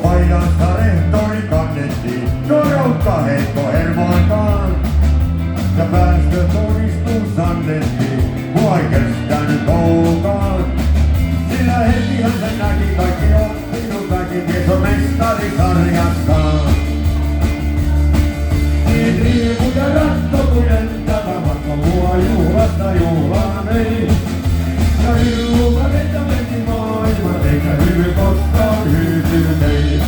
paidasta rehtori kannettiin, Doroukka heikko hermoiltaan. Ja päästötodistus annettiin, mua ei kestänyt koulukaan. Sillä hetihän se näki kaikki oppinut väki, mies on mestarisarjastaan. Niin riimu ja ratto kuin lentävä, vaikka mua juhlasta juhlaan vei. Ja hilluva vettä meni maailman, eikä hymy koskaan hyytynyt ei.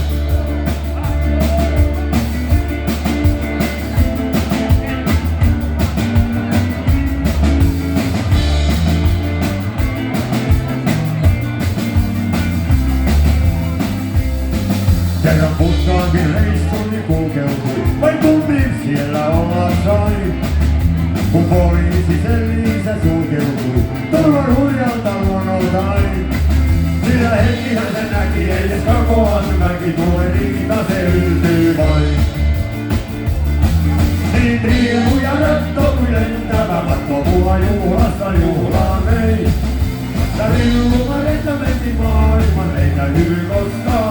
Kerran puhtaankin reissuni kulkeutui, vain tunnin siellä olla sai. Kun poliisi selliinsä sulkeutui, turvan hurjalta luonnoltain. Sillä hetihän se näki, ei edes kakoan väki, tulee riita se yltyy vain. Niin riemu ja ratto kuin lentävä, matko mua juhlasta juhlaan vei. Ja rillumareita meni maailman, eikä hymy koskaan